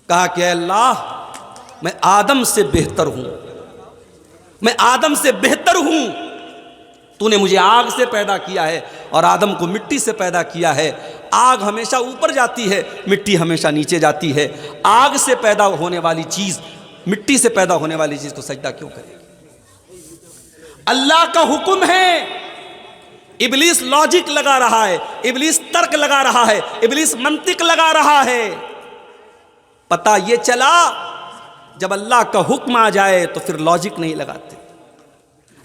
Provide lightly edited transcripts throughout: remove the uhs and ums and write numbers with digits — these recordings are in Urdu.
کہا کہ اے اللہ میں آدم سے بہتر ہوں، میں آدم سے بہتر ہوں، تو نے مجھے آگ سے پیدا کیا ہے اور آدم کو مٹی سے پیدا کیا ہے۔ آگ ہمیشہ اوپر جاتی ہے، مٹی ہمیشہ نیچے جاتی ہے، آگ سے پیدا ہونے والی چیز مٹی سے پیدا ہونے والی چیز کو سجدہ کیوں کرے گی؟ اللہ کا حکم ہے، ابلیس لاجک لگا رہا ہے، ابلیس ترک لگا رہا ہے، ابلیس منطق لگا رہا ہے۔ پتہ یہ چلا جب اللہ کا حکم آ جائے تو پھر لاجک نہیں لگاتے،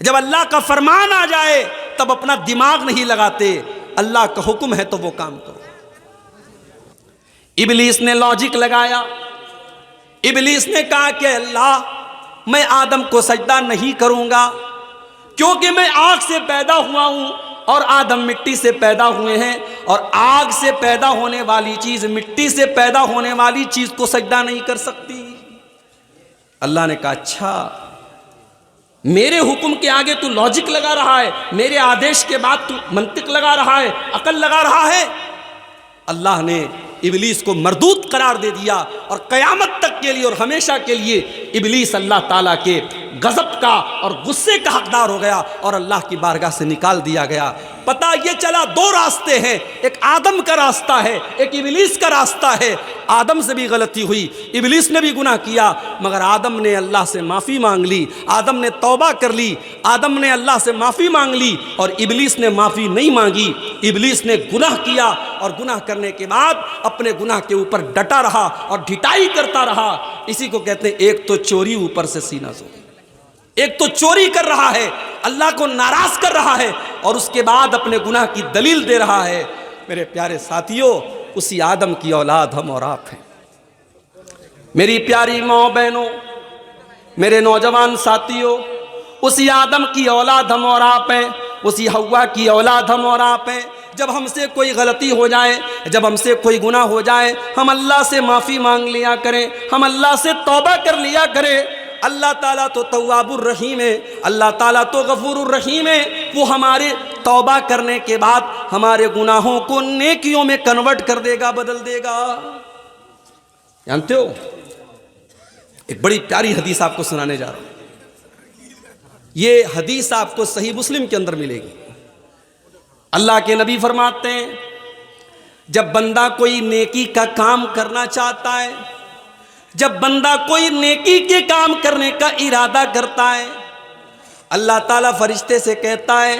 جب اللہ کا فرمان آ جائے تب اپنا دماغ نہیں لگاتے، اللہ کا حکم ہے تو وہ کام کرو۔ ابلیس نے لاجک لگایا، ابلیس نے کہا کہ اللہ میں آدم کو سجدہ نہیں کروں گا کیونکہ میں آگ سے پیدا ہوا ہوں اور آدم مٹی سے پیدا ہوئے ہیں، اور آگ سے پیدا ہونے والی چیز مٹی سے پیدا ہونے والی چیز کو سجدہ نہیں کر سکتی۔ اللہ نے کہا اچھا، میرے حکم کے آگے تو لاجک لگا رہا ہے، میرے آدیش کے بعد تو منطق لگا رہا ہے، عقل لگا رہا ہے۔ اللہ نے ابلیس کو مردود قرار دے دیا اور قیامت تک کے لیے اور ہمیشہ کے لیے ابلیس اللہ تعالیٰ کے غضب کا اور غصے کا حقدار ہو گیا اور اللہ کی بارگاہ سے نکال دیا گیا۔ پتہ یہ چلا دو راستے ہیں، ایک آدم کا راستہ ہے، ایک ابلیس کا راستہ ہے۔ آدم سے بھی غلطی ہوئی، ابلیس نے بھی گناہ کیا، مگر آدم نے اللہ سے معافی مانگ لی، آدم نے توبہ کر لی، آدم نے اللہ سے معافی مانگ لی، اور ابلیس نے معافی نہیں مانگی۔ ابلیس نے گناہ کیا اور گناہ کرنے کے بعد اپنے گناہ کے اوپر ڈٹا رہا اور ڈھٹائی کرتا رہا۔ اسی کو کہتے ہیں ایک تو چوری اوپر سے سینہ زور، ایک تو چوری کر رہا ہے، اللہ کو ناراض کر رہا ہے، اور اس کے بعد اپنے گناہ کی دلیل دے رہا ہے۔ میرے پیارے ساتھیوں، اسی آدم کی اولاد ہم اور آپ ہیں۔ میری پیاری ماں بہنوں، میرے نوجوان ساتھیوں، اسی آدم کی اولاد ہم اور آپ ہیں، اسی حوا کی اولاد ہم اور آپ ہیں۔ جب ہم سے کوئی غلطی ہو جائے، جب ہم سے کوئی گناہ ہو جائے، ہم اللہ سے معافی مانگ لیا کریں، ہم اللہ سے توبہ کر لیا کریں۔ اللہ تعالیٰ تو تواب الرحیم ہے، اللہ تعالیٰ تو غفور الرحیم ہے، وہ ہمارے توبہ کرنے کے بعد ہمارے گناہوں کو نیکیوں میں کنورٹ کر دے گا، بدل دے گا۔ جانتے ہو، ایک بڑی پیاری حدیث آپ کو سنانے جا رہا ہوں۔ یہ حدیث آپ کو صحیح مسلم کے اندر ملے گی۔ اللہ کے نبی فرماتے ہیں جب بندہ کوئی نیکی کا کام کرنا چاہتا ہے، جب بندہ کوئی نیکی کے کام کرنے کا ارادہ کرتا ہے، اللہ تعالیٰ فرشتے سے کہتا ہے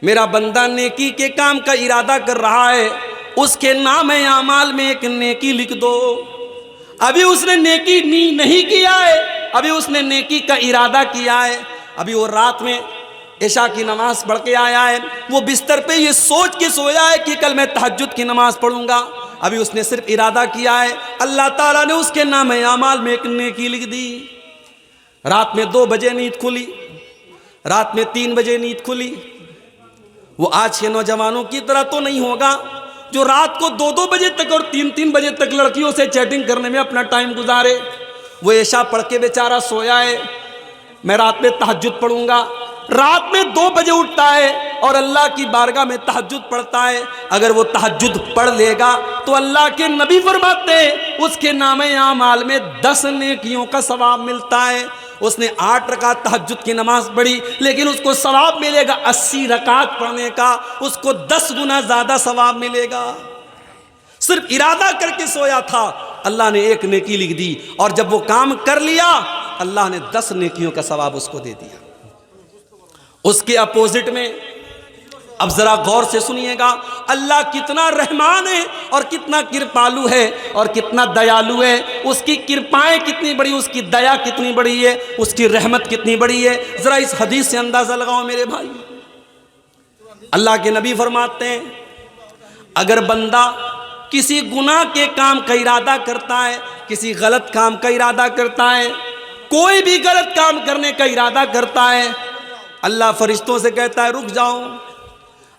میرا بندہ نیکی کے کام کا ارادہ کر رہا ہے، اس کے نام اعمال میں ایک نیکی لکھ دو۔ ابھی اس نے نیکی نہیں کیا ہے، ابھی اس نے نیکی کا ارادہ کیا ہے، ابھی وہ رات میں عشاء کی نماز پڑھ کے آیا ہے، وہ بستر پہ یہ سوچ کے سویا ہے کہ کل میں تہجد کی نماز پڑھوں گا، ابھی اس نے صرف ارادہ کیا ہے، اللہ تعالیٰ نے اس کے نام اعمال میں ایک نیکی لکھ دی۔ رات میں 2 بجے نیند کھلی، رات میں 3 بجے نیند کھلی۔ وہ آج کے نوجوانوں کی طرح تو نہیں ہوگا جو رات کو 2 بجے تک اور 3 بجے تک لڑکیوں سے چیٹنگ کرنے میں اپنا ٹائم گزارے۔ وہ عشاء پڑھ کے بیچارہ سویا ہے، میں رات میں تہجد پڑھوں گا، رات میں 2 بجے اٹھتا ہے اور اللہ کی بارگاہ میں تہجد پڑھتا ہے۔ اگر وہ تہجد پڑھ لے گا تو اللہ کے نبی فرماتے ہیں اس کے نام اعمال میں 10 نیکیوں کا ثواب ملتا ہے۔ اس نے 8 رکعت تہجد کی نماز پڑھی، لیکن اس کو ثواب ملے گا 80 رکعت پڑھنے کا، اس کو 10 گنا زیادہ ثواب ملے گا۔ صرف ارادہ کر کے سویا تھا، اللہ نے ایک نیکی لکھ دی، اور جب وہ کام کر لیا اللہ نے 10 نیکیوں کا ثواب اس کو دے دیا۔ اس کے اپوزٹ میں اب ذرا غور سے سنیے گا، اللہ کتنا رحمان ہے اور کتنا کرپالو ہے اور کتنا دیالو ہے، اس کی کرپائیں کتنی بڑی، اس کی دیا کتنی بڑی ہے، اس کی رحمت کتنی بڑی ہے۔ ذرا اس حدیث سے اندازہ لگاؤ میرے بھائی۔ اللہ کے نبی فرماتے ہیں اگر بندہ کسی گناہ کے کام کا ارادہ کرتا ہے، کسی غلط کام کا ارادہ کرتا ہے، کوئی بھی غلط کام کرنے کا ارادہ کرتا ہے، اللہ فرشتوں سے کہتا ہے رک جاؤ،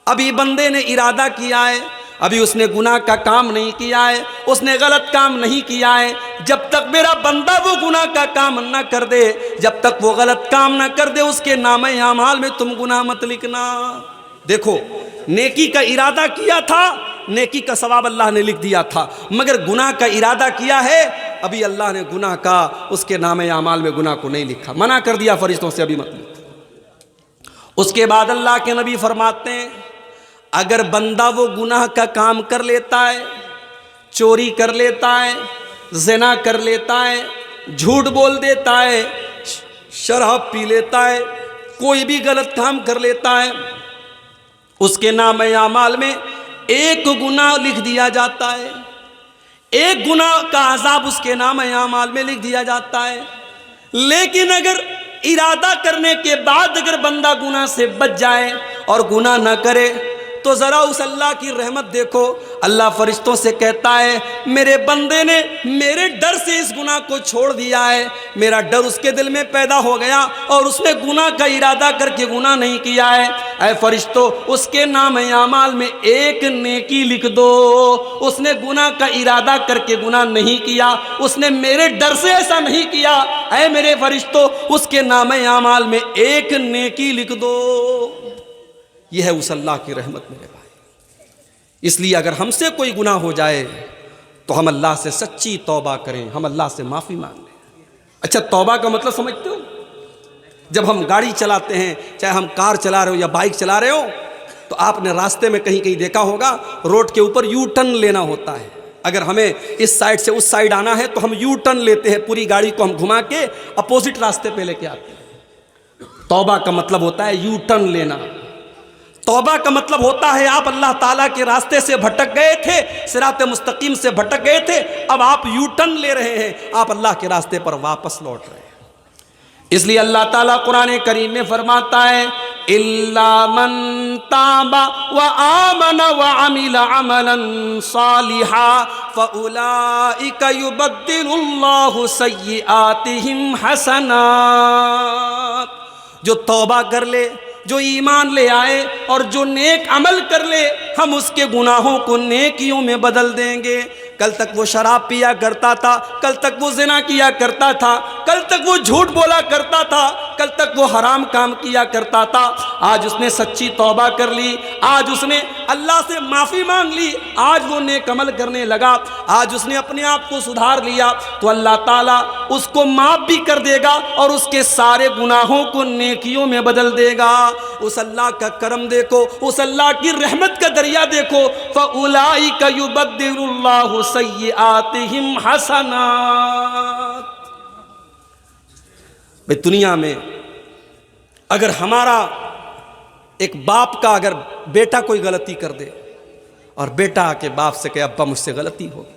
ابھی بندے نے ارادہ کیا ہے، ابھی اس نے گناہ کا کام نہیں کیا ہے، اس نے غلط کام نہیں کیا ہے، جب تک میرا بندہ وہ گناہ کا کام نہ کر دے، جب تک وہ غلط کام نہ کر دے، اس کے نام اعمال میں تم گناہ مت لکھنا۔ دیکھو، نیکی کا ارادہ کیا تھا، نیکی کا ثواب اللہ نے لکھ دیا تھا، مگر گناہ کا ارادہ کیا ہے، ابھی اللہ نے گناہ کا اس کے نام اعمال میں گناہ کو نہیں لکھا، منع کر دیا فرشتوں سے ابھی مت لکھو۔ اس کے بعد اللہ کے نبی فرماتے ہیں اگر بندہ وہ گناہ کا کام کر لیتا ہے، چوری کر لیتا ہے، زنا کر لیتا ہے، جھوٹ بول دیتا ہے، شراب پی لیتا ہے، کوئی بھی غلط کام کر لیتا ہے، اس کے نام اعمال میں ایک گناہ لکھ دیا جاتا ہے، ایک گناہ کا عذاب اس کے نام اعمال میں لکھ دیا جاتا ہے۔ لیکن اگر ارادہ کرنے کے بعد اگر بندہ گناہ سے بچ جائے اور گناہ نہ کرے تو ذرا اس اللہ کی رحمت دیکھو، اللہ فرشتوں سے کہتا ہے میرے بندے نے میرے ڈر سے اس گناہ کو چھوڑ دیا ہے، میرا ڈر اس کے دل میں پیدا ہو گیا اور اس نے گناہ کا ارادہ کر کے گناہ نہیں کیا ہے، اے فرشتوں اس کے نام اعمال میں ایک نیکی لکھ دو، اس نے گناہ کا ارادہ کر کے گناہ نہیں کیا، اس نے میرے ڈر سے ایسا نہیں کیا، اے میرے فرشتوں اس کے نام اعمال میں ایک نیکی لکھ دو۔ یہ ہے اس اللہ کی رحمت میرے بھائی۔ اس لیے اگر ہم سے کوئی گناہ ہو جائے تو ہم اللہ سے سچی توبہ کریں، ہم اللہ سے معافی مانگ لیں۔ اچھا توبہ کا مطلب سمجھتے ہو؟ جب ہم گاڑی چلاتے ہیں، چاہے ہم کار چلا رہے ہو یا بائک چلا رہے ہو، تو آپ نے راستے میں کہیں دیکھا ہوگا روڈ کے اوپر یو ٹرن لینا ہوتا ہے۔ اگر ہمیں اس سائڈ سے اس سائڈ آنا ہے تو ہم یو ٹرن لیتے ہیں، پوری گاڑی کو ہم گھما کے اپوزٹ راستے پہ لے کے آتے ہیں۔ توبہ کا مطلب ہوتا ہے یو ٹرن لینا۔ توبہ کا مطلب ہوتا ہے آپ اللہ تعالیٰ کے راستے سے بھٹک گئے تھے، صراط مستقیم سے بھٹک گئے تھے، اب آپ یو ٹرن لے رہے ہیں، آپ اللہ کے راستے پر واپس لوٹ رہے ہیں۔ اس لیے اللہ تعالیٰ قرآن کریم میں فرماتا ہے إِلَّا مَن تَابَ وَآمَنَ وَعَمِلَ عَمَلًا صَالِحًا فَأُولَئِكَ يُبَدِّلُ اللَّهُ سَيِّئَاتِهِمْ حَسَنَاتٍ۔ جو توبہ کر لے، جو ایمان لے آئے اور جو نیک عمل کر لے، ہم اس کے گناہوں کو نیکیوں میں بدل دیں گے۔ کل تک وہ شراب پیا کرتا تھا، کل تک وہ زنا کیا کرتا تھا، کل تک وہ جھوٹ بولا کرتا تھا، کل تک وہ حرام کام کیا کرتا تھا، آج اس نے سچی توبہ کر لی، آج اس نے اللہ سے معافی مانگ لی، آج وہ نیک عمل کرنے لگا، آج اس نے اپنے آپ کو سدھار لیا، تو اللہ تعالیٰ اس کو معاف بھی کر دے گا اور اس کے سارے گناہوں کو نیکیوں میں بدل دے گا۔ اس اللہ کا کرم دیکھو، اس اللہ کی رحمت کا دریا دیکھو، فَأُولَئِكَ يُبَدِّلُ اللَّهُ سَيِّئَاتِهِمْ حَسَنَاتٍ۔ بھئی دنیا میں اگر ہمارا ایک باپ کا اگر بیٹا کوئی غلطی کر دے اور بیٹا آ کے باپ سے کہے ابا مجھ سے غلطی ہو گئی،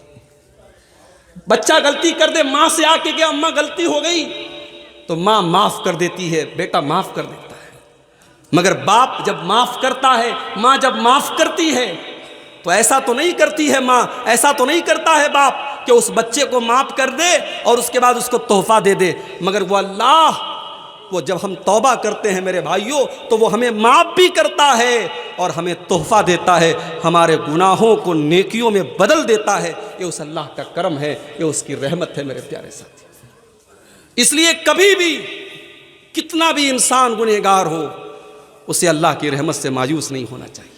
بچہ غلطی کر دے ماں سے آ کے کہ اماں غلطی ہو گئی، تو ماں معاف کر دیتی ہے، بیٹا معاف کر دیتا ہے۔ مگر باپ جب معاف کرتا ہے، ماں جب معاف کرتی ہے تو ایسا تو نہیں کرتی ہے ماں، ایسا تو نہیں کرتا ہے باپ کہ اس بچے کو معاف کر دے اور اس کے بعد اس کو تحفہ دے دے، مگر وہ اللہ وہ جب ہم توبہ کرتے ہیں میرے بھائیوں تو وہ ہمیں معاف بھی کرتا ہے اور ہمیں تحفہ دیتا ہے، ہمارے گناہوں کو نیکیوں میں بدل دیتا ہے۔ یہ اس اللہ کا کرم ہے، یہ اس کی رحمت ہے میرے پیارے ساتھی۔ اس لیے کبھی بھی کتنا بھی انسان گنہگار ہو اسے اللہ کی رحمت سے مایوس نہیں ہونا چاہیے۔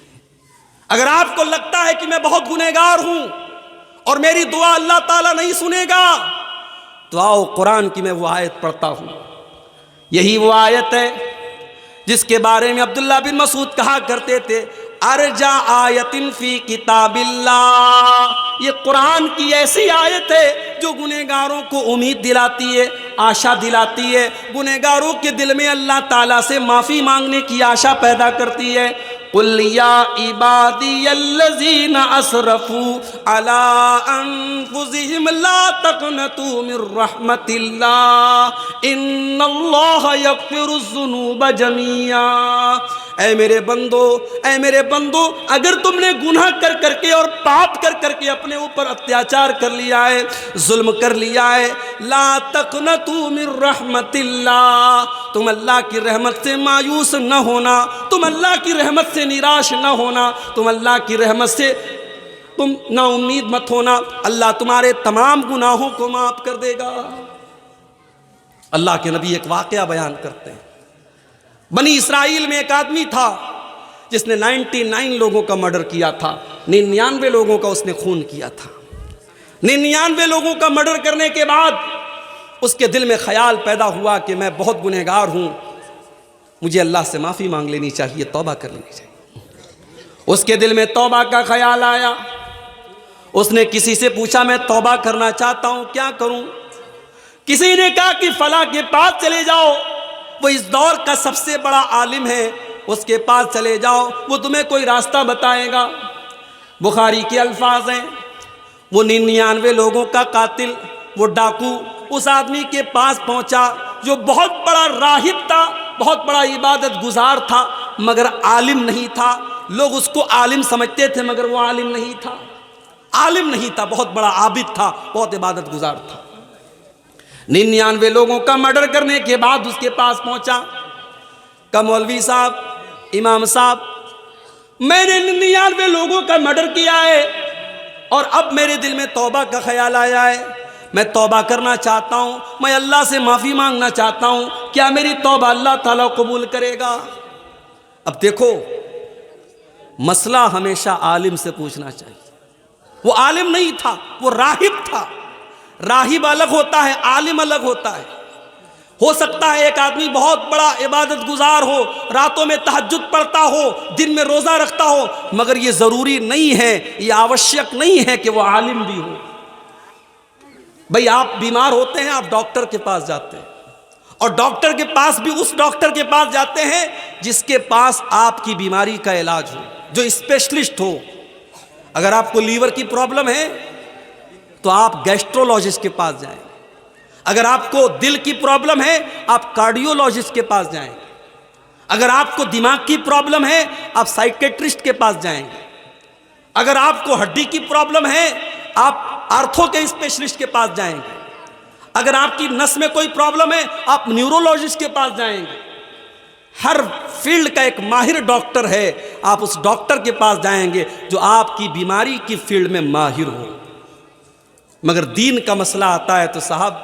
اگر آپ کو لگتا ہے کہ میں بہت گنہگار ہوں اور میری دعا اللہ تعالیٰ نہیں سنے گا تو آؤ قرآن کی میں وہ آیت پڑھتا ہوں۔ یہی وہ آیت ہے جس کے بارے میں عبداللہ بن مسعود کہا کرتے تھے ارجا آیت فی کتاب اللہ، یہ قرآن کی ایسی آیت ہے جو گنہگاروں کو امید دلاتی ہے، آشا دلاتی ہے، گنہگاروں کے دل میں اللہ تعالیٰ سے معافی مانگنے کی آشا پیدا کرتی ہے۔ قل یا عبادی الذین اسرفوا علی انفسہم لا تقنطوا من رحمت اللہ ان اللہ یغفر الذنوب جميعا۔ اے میرے بندو اگر تم نے گناہ کر کر کے اور پاپ کر کر کے اپنے اوپر اتیاچار کر لیا ہے، ظلم کر لیا ہے، لا تقنطوا من رحمت اللہ، تم اللہ کی رحمت سے مایوس نہ ہونا، تم اللہ کی رحمت سے نراش نہ ہونا، تم اللہ کی رحمت سے تم نا امید مت ہونا، اللہ تمہارے تمام گناہوں کو معاف کر دے گا۔ اللہ کے نبی ایک واقعہ بیان کرتے ہیں، بنی اسرائیل میں ایک آدمی تھا جس نے 99 لوگوں کا مرڈر کیا تھا، 99 لوگوں کا اس نے خون کیا تھا۔ 99 لوگوں کا مرڈر کرنے کے بعد اس کے دل میں خیال پیدا ہوا کہ میں بہت گنہگار ہوں، مجھے اللہ سے معافی مانگ لینی چاہیے، توبہ کر لینی چاہیے۔ اس کے دل میں توبہ کا خیال آیا۔ اس نے کسی سے پوچھا میں توبہ کرنا چاہتا ہوں، کیا کروں؟ کسی نے کہا کہ فلاں کے پاس چلے جاؤ، وہ اس دور کا سب سے بڑا عالم ہے، اس کے پاس چلے جاؤ، وہ تمہیں کوئی راستہ بتائے گا۔ بخاری کے الفاظ ہیں، وہ 99 لوگوں کا قاتل، وہ ڈاکو اس آدمی کے پاس پہنچا جو بہت بڑا راہب تھا، بہت بڑا عبادت گزار تھا، مگر عالم نہیں تھا۔ لوگ اس کو عالم سمجھتے تھے مگر وہ عالم نہیں تھا، عالم نہیں تھا، بہت بڑا عابد تھا، بہت عبادت گزار تھا۔ 99 لوگوں کا مرڈر کرنے کے بعد اس کے پاس پہنچا، کہ مولوی صاحب، امام صاحب، میں نے 99 لوگوں کا مرڈر کیا ہے اور اب میرے دل میں توبہ کا خیال آیا ہے، میں توبہ کرنا چاہتا ہوں، میں اللہ سے معافی مانگنا چاہتا ہوں، کیا میری توبہ اللہ تعالیٰ قبول کرے گا؟ اب دیکھو، مسئلہ ہمیشہ عالم سے پوچھنا چاہیے۔ وہ عالم نہیں تھا، وہ راہب تھا۔ راہب الگ ہوتا ہے، عالم الگ ہوتا ہے۔ ہو سکتا ہے ایک آدمی بہت بڑا عبادت گزار ہو، راتوں میں تہجد پڑھتا ہو، دن میں روزہ رکھتا ہو، مگر یہ ضروری نہیں ہے، یہ آوشیک نہیں ہے کہ وہ عالم بھی ہو۔ بھئی آپ بیمار ہوتے ہیں، آپ ڈاکٹر کے پاس جاتے ہیں، اور ڈاکٹر کے پاس بھی اس ڈاکٹر کے پاس جاتے ہیں جس کے پاس آپ کی بیماری کا علاج ہو، جو اسپیشلسٹ ہو۔ اگر آپ کو لیور کی پرابلم ہے تو آپ گیسٹرولوجسٹ کے پاس جائیں، اگر آپ کو دل کی پرابلم ہے آپ کارڈیولوجسٹ کے پاس جائیں، اگر آپ کو دماغ کی پرابلم ہے آپ سائیکیٹرسٹ کے پاس جائیں گے، اگر آپ کو ہڈی کی پرابلم ہے آپ آرتھو کے اسپیشلسٹ کے پاس جائیں گے، اگر آپ کی نس میں کوئی پرابلم ہے آپ نیورولوجسٹ کے پاس جائیں گے۔ ہر فیلڈ کا ایک ماہر ڈاکٹر ہے، آپ اس ڈاکٹر کے پاس جائیں گے جو آپ کی بیماری کی فیلڈ میں ماہر ہو۔ مگر دین کا مسئلہ آتا ہے تو صاحب،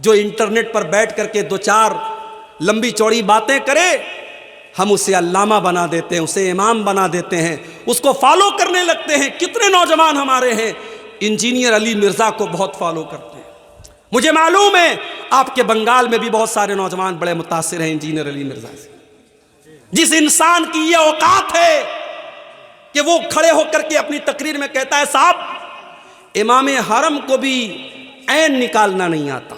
جو انٹرنیٹ پر بیٹھ کر کے 2-4 لمبی چوڑی باتیں کرے، ہم اسے علامہ بنا دیتے ہیں، اسے امام بنا دیتے ہیں، اس کو فالو کرنے لگتے ہیں۔ کتنے نوجوان ہمارے ہیں انجینئر علی مرزا کو بہت فالو کرتے ہیں۔ مجھے معلوم ہے آپ کے بنگال میں بھی بہت سارے نوجوان بڑے متاثر ہیں انجینئر علی مرزا سے۔ جس انسان کی یہ اوقات ہے کہ وہ کھڑے ہو کر کے اپنی تقریر میں کہتا ہے صاحب امام حرم کو بھی عین نکالنا نہیں آتا۔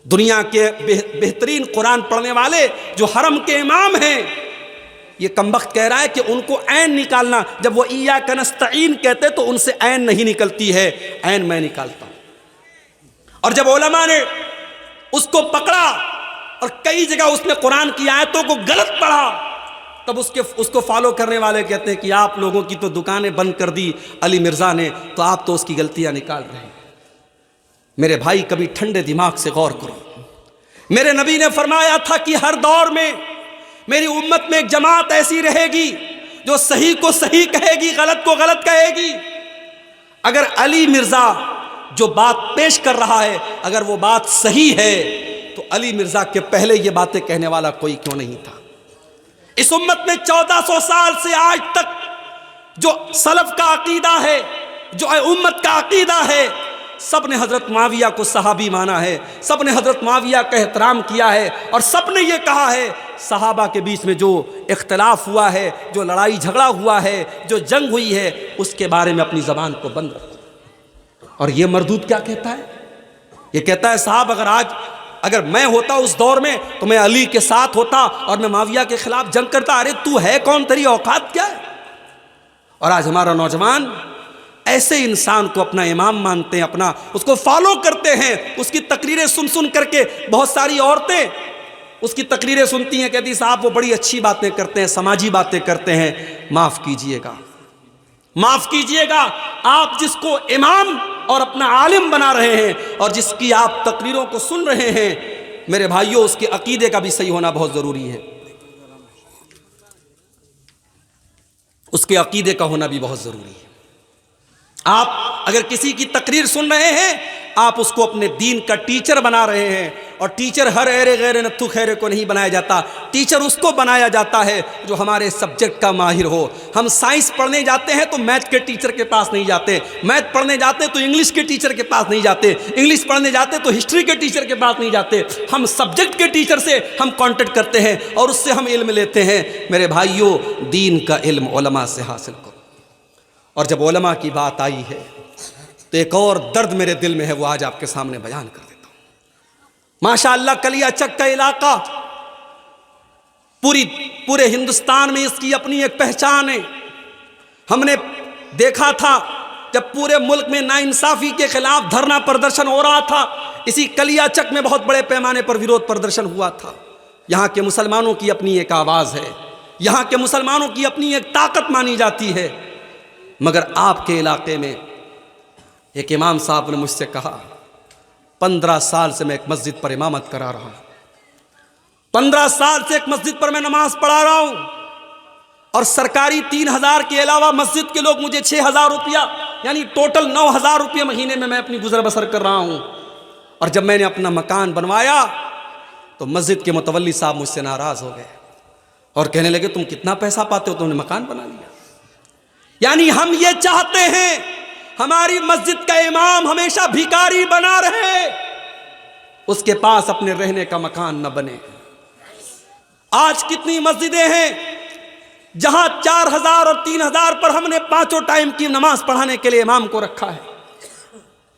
دنیا کے بہترین قرآن پڑھنے والے جو حرم کے امام ہیں، یہ کمبخت کہہ رہا ہے کہ ان کو عین نکالنا، جب وہ ایاک نستعین کہتے تو ان سے عین نہیں نکلتی ہے، عین میں نکالتا ہوں۔ اور جب علماء نے اس کو پکڑا اور کئی جگہ اس نے قرآن کی آیتوں کو غلط پڑھا، تب اس کو فالو کرنے والے کہتے ہیں کہ آپ لوگوں کی تو دکانیں بند کر دی علی مرزا نے، تو آپ تو اس کی غلطیاں نکال رہے ہیں۔ میرے بھائی، کبھی ٹھنڈے دماغ سے غور کرو۔ میرے نبی نے فرمایا تھا کہ ہر دور میں میری امت میں ایک جماعت ایسی رہے گی جو صحیح کو صحیح کہے گی، غلط کو غلط کہے گی۔ اگر علی مرزا جو بات پیش کر رہا ہے اگر وہ بات صحیح ہے تو علی مرزا کے پہلے یہ باتیں کہنے والا کوئی کیوں نہیں تھا؟ اس امت میں 1400 سال سے آج تک جو سلف کا عقیدہ ہے، جو امت کا عقیدہ ہے، سب نے حضرت معاویہ کو صحابی مانا ہے، سب نے حضرت معاویہ کا احترام کیا ہے، اور سب نے یہ کہا ہے صحابہ کے بیچ میں جو اختلاف ہوا ہے، جو لڑائی جھگڑا ہوا ہے، جو جنگ ہوئی ہے، اس کے بارے میں اپنی زبان کو بند رکھو۔ اور یہ مردود کیا کہتا ہے؟ یہ کہتا ہے صاحب اگر میں ہوتا اس دور میں تو میں علی کے ساتھ ہوتا اور میں معاویہ کے خلاف جنگ کرتا۔ ارے تو ہے کون؟ تیری اوقات کیا ہے؟ اور آج ہمارا نوجوان ایسے انسان کو اپنا امام مانتے ہیں، اس کو فالو کرتے ہیں۔ اس کی تقریریں سن کر کے بہت ساری عورتیں اس کی تقریریں سنتی ہیں، کہتی صاحب وہ بڑی اچھی باتیں کرتے ہیں، سماجی باتیں کرتے ہیں۔ معاف کیجئے گا، معاف کیجئے گا، آپ جس کو امام اور اپنا عالم بنا رہے ہیں اور جس کی آپ تقریروں کو سن رہے ہیں، میرے بھائیوں، اس کے عقیدے کا بھی صحیح ہونا بہت ضروری ہے، اس کے عقیدے کا ہونا بھی بہت ضروری ہے۔ آپ اگر کسی کی تقریر سن رہے ہیں، آپ اس کو اپنے دین کا ٹیچر بنا رہے ہیں اور ٹیچر ہر ایرے غیر نتھو خیرے کو نہیں بنایا جاتا، ٹیچر اس کو بنایا جاتا ہے جو ہمارے سبجیکٹ کا ماہر ہو۔ ہم سائنس پڑھنے جاتے ہیں تو میتھ کے ٹیچر کے پاس نہیں جاتے، میتھ پڑھنے جاتے تو انگلش کے ٹیچر کے پاس نہیں جاتے، انگلش پڑھنے جاتے تو ہسٹری کے ٹیچر کے پاس نہیں جاتے، ہم سبجیکٹ کے ٹیچر سے ہم کانٹیکٹ کرتے ہیں اور اس سے ہم علم لیتے ہیں۔ میرے بھائیوں، دین کا علم علماء سے حاصل کرو۔ اور جب علماء کی بات آئی ہے تو ایک اور درد میرے دل میں ہے، وہ آج آپ کے سامنے بیان کر دیتا ہوں۔ ماشاءاللہ کلیا چک کا علاقہ پورے ہندوستان میں اس کی اپنی ایک پہچان ہے۔ ہم نے دیکھا تھا جب پورے ملک میں ناانصافی کے خلاف دھرنا پردرشن ہو رہا تھا، اسی کلیا چک میں بہت بڑے پیمانے پر ویرودھ پردرشن ہوا تھا۔ یہاں کے مسلمانوں کی اپنی ایک آواز ہے، یہاں کے مسلمانوں کی اپنی ایک طاقت مانی جاتی ہے، مگر آپ کے علاقے میں ایک امام صاحب نے مجھ سے کہا 15 سال سے میں ایک مسجد پر امامت کرا رہا ہوں، 15 سال سے ایک مسجد پر میں نماز پڑھا رہا ہوں، اور سرکاری 3000 کے علاوہ مسجد کے لوگ مجھے 6000 روپیہ یعنی ٹوٹل 9000 روپیہ مہینے میں اپنی گزر بسر کر رہا ہوں۔ اور جب میں نے اپنا مکان بنوایا تو مسجد کے متولی صاحب مجھ سے ناراض ہو گئے اور کہنے لگے تم کتنا پیسہ پاتے ہو، تم نے مکان بنا لیا۔ یعنی ہم یہ چاہتے ہیں ہماری مسجد کا امام ہمیشہ بھکاری بنا رہے، اس کے پاس اپنے رہنے کا مکان نہ بنے۔ آج کتنی مسجدیں ہیں جہاں 4000 اور 3000 پر ہم نے 5 ٹائم کی نماز پڑھانے کے لیے امام کو رکھا ہے۔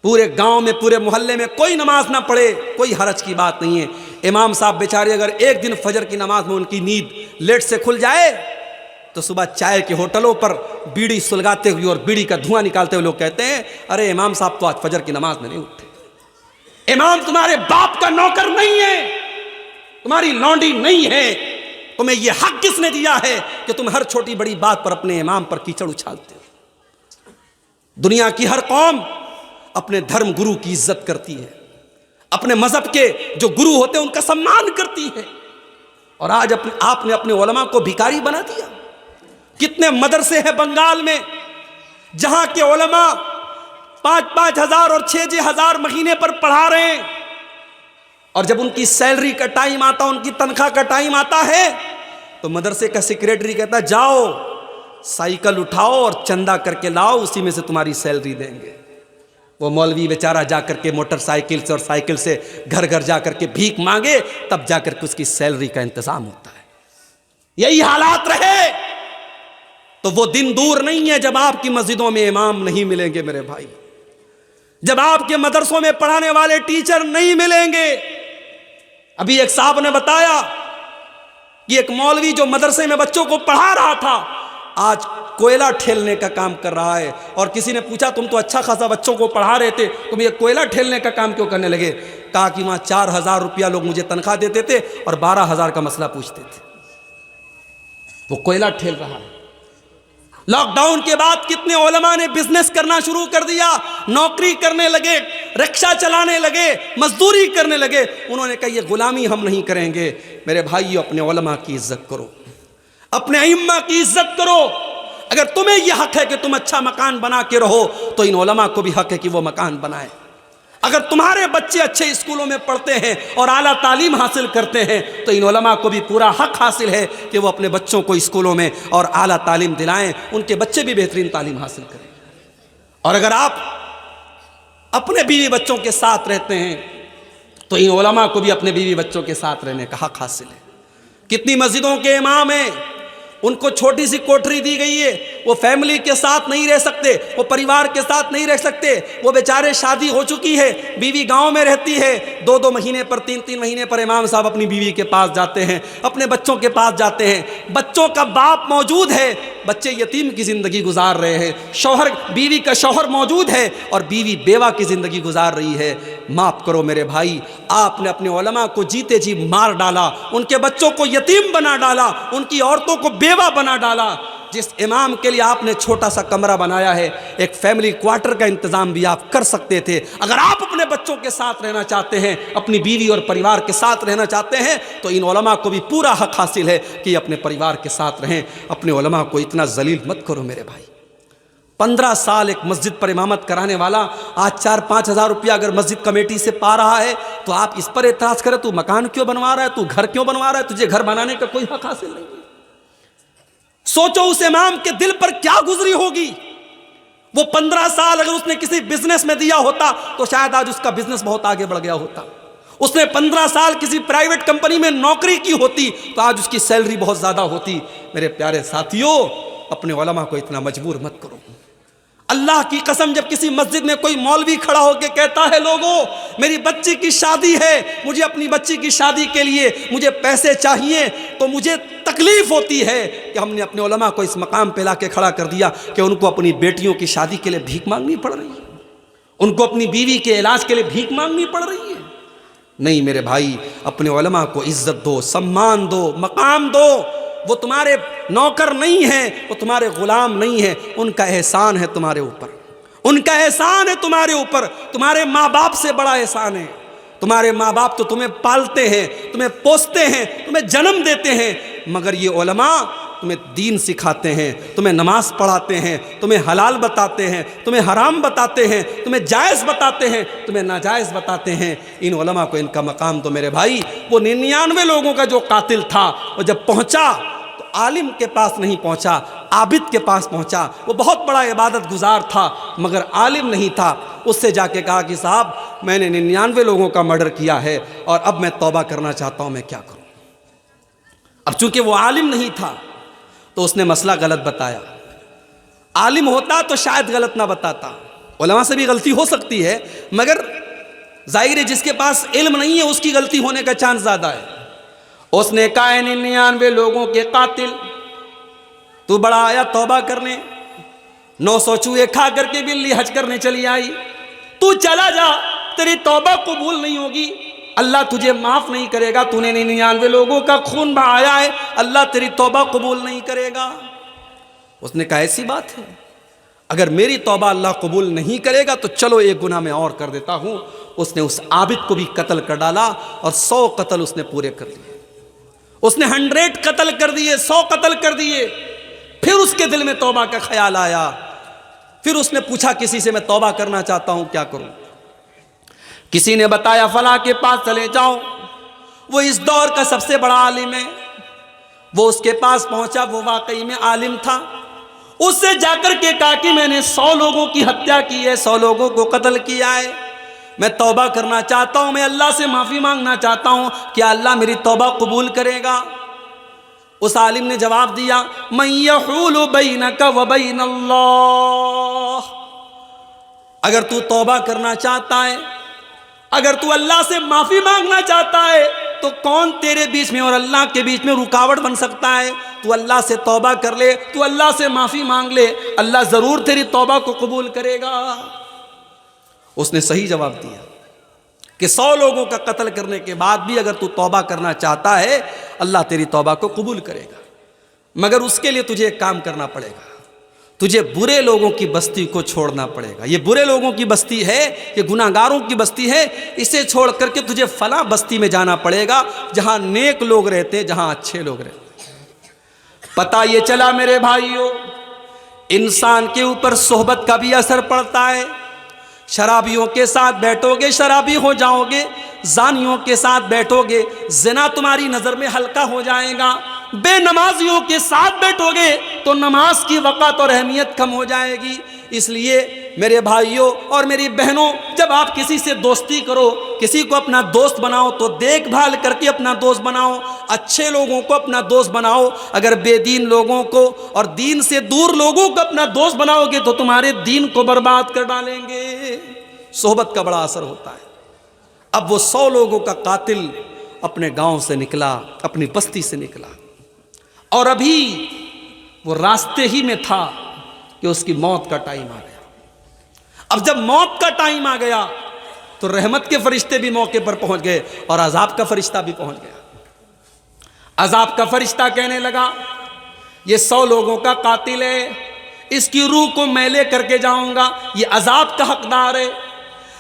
پورے گاؤں میں پورے محلے میں کوئی نماز نہ پڑھے، کوئی حرج کی بات نہیں ہے۔ امام صاحب بیچارے اگر ایک دن فجر کی نماز میں ان کی نیند لیٹ سے کھل جائے تو صبح چائے کے ہوٹلوں پر بیڑی سلگاتے ہوئے اور بیڑی کا دھواں نکالتے ہوئے لوگ کہتے ہیں ارے امام صاحب تو آج فجر کی نماز میں نہیں اٹھے۔ امام تمہارے باپ کا نوکر نہیں ہے، تمہاری لونڈی نہیں ہے، تمہیں یہ حق کس نے دیا ہے کہ تم ہر چھوٹی بڑی بات پر اپنے امام پر کیچڑ اچھالتے ہو؟ دنیا کی ہر قوم اپنے دھرم گرو کی عزت کرتی ہے، اپنے مذہب کے جو گرو ہوتے ہیں ان کا سمان کرتی ہے، اور آج آپ نے اپنے علماء کو بھکاری بنا دیا۔ کتنے مدرسے ہیں بنگال میں جہاں کے علماء 5-5 ہزار اور 6-6 ہزار مہینے پر پڑھا رہے ہیں، اور جب ان کی سیلری کا ٹائم آتا، ان کی تنخواہ کا ٹائم آتا ہے تو مدرسے کا سیکریٹری کہتا ہے جاؤ سائیکل اٹھاؤ اور چندہ کر کے لاؤ، اسی میں سے تمہاری سیلری دیں گے۔ وہ مولوی بیچارہ جا کر کے موٹر سائیکل سے اور سائیکل سے گھر گھر جا کر کے بھیک مانگے، تب جا کر کے اس کی سیلری کا انتظام ہوتا ہے۔ یہی حالات رہے تو وہ دن دور نہیں ہے جب آپ کی مسجدوں میں امام نہیں ملیں گے میرے بھائی، جب آپ کے مدرسوں میں پڑھانے والے ٹیچر نہیں ملیں گے۔ ابھی ایک صاحب نے بتایا کہ ایک مولوی جو مدرسے میں بچوں کو پڑھا رہا تھا آج کوئلہ ٹھیلنے کا کام کر رہا ہے، اور کسی نے پوچھا تم تو اچھا خاصا بچوں کو پڑھا رہے تھے، تم یہ کوئلہ ٹھیلنے کا کام کیوں کرنے لگے؟ کہا کہ وہاں 4000 روپیہ لوگ مجھے تنخواہ دیتے تھے اور 12000 کا مسئلہ پوچھتے تھے۔ وہ کوئلہ ٹھیل رہا ہے۔ لاک ڈاؤن کے بعد کتنے علماء نے بزنس کرنا شروع کر دیا، نوکری کرنے لگے، رکشہ چلانے لگے، مزدوری کرنے لگے۔ انہوں نے کہا یہ غلامی ہم نہیں کریں گے۔ میرے بھائیو، اپنے علماء کی عزت کرو، اپنے ائمہ کی عزت کرو۔ اگر تمہیں یہ حق ہے کہ تم اچھا مکان بنا کے رہو تو ان علماء کو بھی حق ہے کہ وہ مکان بنائے۔ اگر تمہارے بچے اچھے اسکولوں میں پڑھتے ہیں اور اعلیٰ تعلیم حاصل کرتے ہیں تو ان علماء کو بھی پورا حق حاصل ہے کہ وہ اپنے بچوں کو اسکولوں میں اور اعلیٰ تعلیم دلائیں، ان کے بچے بھی بہترین تعلیم حاصل کریں۔ اور اگر آپ اپنے بیوی بچوں کے ساتھ رہتے ہیں تو ان علماء کو بھی اپنے بیوی بچوں کے ساتھ رہنے کا حق حاصل ہے۔ کتنی مسجدوں کے امام ہیں، ان کو چھوٹی سی کوٹری دی گئی ہے، وہ فیملی کے ساتھ نہیں رہ سکتے، وہ پریوار کے ساتھ نہیں رہ سکتے، وہ بیچارے شادی ہو چکی ہے، بیوی گاؤں میں رہتی ہے، 2-2 مہینے پر 3-3 مہینے پر امام صاحب اپنی بیوی کے پاس جاتے ہیں، اپنے بچوں کے پاس جاتے ہیں، بچوں کا باپ موجود ہے، بچے یتیم کی زندگی گزار رہے ہیں، شوہر بیوی کا شوہر موجود ہے اور بیوی بیوہ کی زندگی گزار رہی ہے۔ معاف کرو میرے بھائی، آپ نے اپنے علماء کو جیتے جی مار ڈالا، ان کے بچوں کو یتیم بنا ڈالا، ان کی عورتوں کو بیوہ بنا ڈالا۔ جس امام کے لیے آپ نے چھوٹا سا کمرہ بنایا ہے، ایک فیملی کوارٹر کا انتظام بھی آپ کر سکتے تھے۔ اگر آپ اپنے بچوں کے ساتھ رہنا چاہتے ہیں، اپنی بیوی اور پریوار کے ساتھ رہنا چاہتے ہیں تو ان علماء کو بھی پورا حق حاصل ہے کہ اپنے پریوار کے ساتھ رہیں۔ اپنے علماء کو اتنا ذلیل مت کرو میرے بھائی۔ 15 سال ایک مسجد پر امامت کرانے والا آج 4-5 ہزار روپیہ اگر مسجد کمیٹی سے پا رہا ہے تو آپ اس پر اعتراض کریں تو مکان کیوں بنوا رہا ہے, تو گھر کیوں بنوا رہا ہے, تجھے گھر بنانے کا کوئی حق حاصل نہیں. سوچو اس امام کے دل پر کیا گزری ہوگی. وہ 15 سال اگر اس نے کسی بزنس میں دیا ہوتا تو شاید آج اس کا بزنس بہت آگے بڑھ گیا ہوتا. اس نے 15 سال کسی پرائیویٹ کمپنی میں نوکری کی ہوتی تو آج اس کی سیلری بہت زیادہ ہوتی. میرے پیارے ساتھیوں, اپنے علماء کو اتنا مجبور مت کرو. اللہ کی قسم, جب کسی مسجد میں کوئی مولوی کھڑا ہو کے کہتا ہے لوگوں میری بچی کی شادی ہے, مجھے اپنی بچی کی شادی کے لیے مجھے پیسے چاہیے, تو مجھے تکلیف ہوتی ہے کہ ہم نے اپنے علماء کو اس مقام پہ لا کے کھڑا کر دیا کہ ان کو اپنی بیٹیوں کی شادی کے لیے بھیک مانگنی پڑ رہی ہے, ان کو اپنی بیوی کے علاج کے لیے بھیک مانگنی پڑ رہی ہے. نہیں میرے بھائی, اپنے علماء کو عزت دو, سمان دو, مقام دو. وہ تمہارے نوکر نہیں ہیں, وہ تمہارے غلام نہیں ہیں, ان کا احسان ہے تمہارے اوپر, ان کا احسان ہے تمہارے اوپر. تمہارے ماں باپ سے بڑا احسان ہے. تمہارے ماں باپ تو تمہیں پالتے ہیں, تمہیں پوستے ہیں, تمہیں جنم دیتے ہیں, مگر یہ علماء تمہیں دین سکھاتے ہیں, تمہیں نماز پڑھاتے ہیں, تمہیں حلال بتاتے ہیں, تمہیں حرام بتاتے ہیں, تمہیں جائز بتاتے ہیں, تمہیں ناجائز بتاتے ہیں. ان علماء کو ان کا مقام دو میرے بھائی. وہ 99 لوگوں کا جو قاتل تھا وہ جب پہنچا تو عالم کے پاس نہیں پہنچا, عابد کے پاس پہنچا. وہ بہت بڑا عبادت گزار تھا مگر عالم نہیں تھا. اس سے جا کے کہا کہ صاحب میں نے 99 لوگوں کا مرڈر کیا ہے اور اب میں توبہ کرنا چاہتا ہوں, میں کیا کروں. اب چونکہ وہ عالم نہیں تھا تو اس نے مسئلہ غلط بتایا. عالم ہوتا تو شاید غلط نہ بتاتا. علماء سے بھی غلطی ہو سکتی ہے مگر ظاہر ہے جس کے پاس علم نہیں ہے اس کی غلطی ہونے کا چانس زیادہ ہے. اس نے کہا 99 لوگوں کے قاتل, تو بڑا آیا توبہ کرنے, 900 چوہے کھا کر کے بلی حج کرنے چلی آئی. تو چلا جا, تیری توبہ قبول نہیں ہوگی, اللہ تجھے معاف نہیں کرے گا. تو نے 99 لوگوں کا خون بہایا ہے, اللہ تیری توبہ قبول نہیں کرے گا. اس نے کہا ایسی بات ہے, اگر میری توبہ اللہ قبول نہیں کرے گا تو چلو ایک گناہ میں اور کر دیتا ہوں. اس نے اس عابد کو بھی قتل کر ڈالا اور 100 قتل اس نے پورے کر لیے. اس نے 100 قتل کر دیے, 100 قتل کر دیے. پھر اس کے دل میں توبہ کا خیال آیا. پھر اس نے پوچھا کسی سے, میں توبہ کرنا چاہتا ہوں, کیا کروں. کسی نے بتایا فلاں کے پاس چلے جاؤ, وہ اس دور کا سب سے بڑا عالم ہے. وہ اس کے پاس پہنچا, وہ واقعی میں عالم تھا. اس سے جا کر کے کہا کہ میں نے 100 لوگوں کی ہتیا کی ہے, 100 لوگوں کو قتل کیا ہے, میں توبہ کرنا چاہتا ہوں, میں اللہ سے معافی مانگنا چاہتا ہوں, کیا اللہ میری توبہ قبول کرے گا. اس عالم نے جواب دیا من یحول بینک و بین اللہ, اگر تو توبہ کرنا چاہتا ہے, اگر تو اللہ سے معافی مانگنا چاہتا ہے تو کون تیرے بیچ میں اور اللہ کے بیچ میں رکاوٹ بن سکتا ہے. تو اللہ سے توبہ کر لے, تو اللہ سے معافی مانگ لے, اللہ ضرور تیری توبہ کو قبول کرے گا. اس نے صحیح جواب دیا کہ 100 لوگوں کا قتل کرنے کے بعد بھی اگر تو توبہ کرنا چاہتا ہے اللہ تیری توبہ کو قبول کرے گا, مگر اس کے لیے تجھے ایک کام کرنا پڑے گا. تجھے برے لوگوں کی بستی کو چھوڑنا پڑے گا. یہ برے لوگوں کی بستی ہے, یہ گناہ گاروں کی بستی ہے, اسے چھوڑ کر کے تجھے فلاں بستی میں جانا پڑے گا جہاں نیک لوگ رہتے, جہاں اچھے لوگ رہتے. پتہ یہ چلا میرے بھائیوں, انسان کے اوپر صحبت کا بھی اثر پڑتا ہے. شرابیوں کے ساتھ بیٹھو گے شرابی ہو جاؤ گے, زانیوں کے ساتھ بیٹھو گے زنا تمہاری نظر میں ہلکا ہو جائے گا, بے نمازیوں کے ساتھ بیٹھو گے تو نماز کی وقت اور اہمیت کم ہو جائے گی. اس لیے میرے بھائیوں اور میری بہنوں, جب آپ کسی سے دوستی کرو, کسی کو اپنا دوست بناؤ تو دیکھ بھال کر کے اپنا دوست بناؤ, اچھے لوگوں کو اپنا دوست بناؤ. اگر بے دین لوگوں کو اور دین سے دور لوگوں کو اپنا دوست بناؤ گے تو تمہارے دین کو برباد کر ڈالیں گے. صحبت کا بڑا اثر ہوتا ہے. اب وہ 100 لوگوں کا قاتل اپنے گاؤں سے نکلا, اپنی بستی سے نکلا, اور ابھی وہ راستے ہی میں تھا کہ اس کی موت کا ٹائم آ گیا. اب جب موت کا ٹائم آ گیا تو رحمت کے فرشتے بھی موقع پر پہنچ گئے اور عذاب کا فرشتہ بھی پہنچ گیا. عذاب کا فرشتہ کہنے لگا یہ 100 لوگوں کا قاتل ہے, اس کی روح کو میں لے کر کے جاؤں گا, یہ عذاب کا حقدار ہے.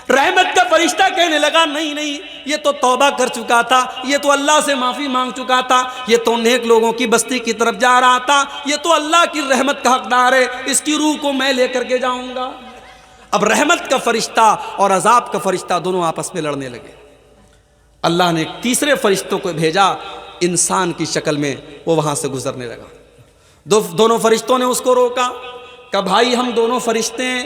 رحمت کا فرشتہ کہنے لگا نہیں نہیں، یہ تو توبہ کر چکا تھا، یہ تو اللہ سے معافی مانگ چکا تھا، یہ تو نیک لوگوں کی بستی کی طرف جا رہا تھا، یہ تو اللہ کی رحمت کا حقدار ہے، اس کی روح کو میں لے کر کے جاؤں گا۔ اب رحمت کا فرشتہ اور عذاب کا فرشتہ دونوں آپس میں لڑنے لگے۔ اللہ نے ایک تیسرے فرشتوں کو بھیجا انسان کی شکل میں، وہ وہاں سے گزرنے لگا۔ دونوں فرشتوں نے اس کو روکا، کہا بھائی ہم دونوں فرشتے ہیں،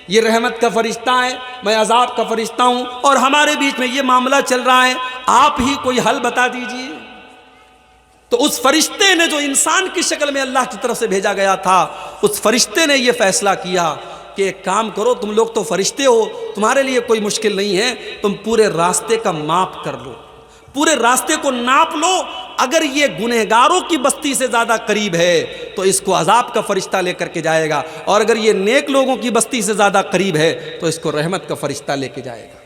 یہ رحمت کا فرشتہ ہے، میں عذاب کا فرشتہ ہوں، اور ہمارے بیچ میں یہ معاملہ چل رہا ہے، آپ ہی کوئی حل بتا دیجئے۔ تو اس فرشتے نے جو انسان کی شکل میں اللہ کی طرف سے بھیجا گیا تھا، اس فرشتے نے یہ فیصلہ کیا کہ ایک کام کرو، تم لوگ تو فرشتے ہو، تمہارے لیے کوئی مشکل نہیں ہے، تم پورے راستے کا ماپ کر لو، پورے راستے کو ناپ لو، اگر یہ گنہگاروں کی بستی سے زیادہ قریب ہے تو اس کو عذاب کا فرشتہ لے کر کے جائے گا، اور اگر یہ نیک لوگوں کی بستی سے زیادہ قریب ہے تو اس کو رحمت کا فرشتہ لے کے جائے گا۔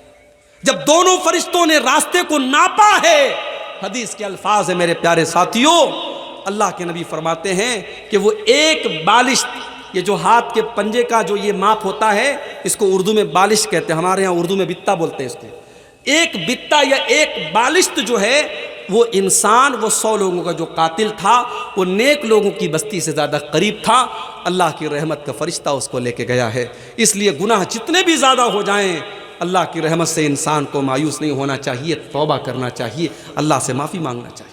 جب دونوں فرشتوں نے راستے کو ناپا ہے، حدیث کے الفاظ ہیں میرے پیارے ساتھیوں، اللہ کے نبی فرماتے ہیں کہ وہ ایک بالشت، یہ جو ہاتھ کے پنجے کا جو یہ ماپ ہوتا ہے، اس کو اردو میں بالش کہتے ہیں، ہمارے ہاں اردو میں بتہ بولتے ہیں اس کو، ایک بتہ یا ایک بالشت جو ہے وہ انسان، وہ 100 لوگوں کا جو قاتل تھا، وہ نیک لوگوں کی بستی سے زیادہ قریب تھا، اللہ کی رحمت کا فرشتہ اس کو لے کے گیا ہے۔ اس لیے گناہ جتنے بھی زیادہ ہو جائیں، اللہ کی رحمت سے انسان کو مایوس نہیں ہونا چاہیے، توبہ کرنا چاہیے، اللہ سے معافی مانگنا چاہیے۔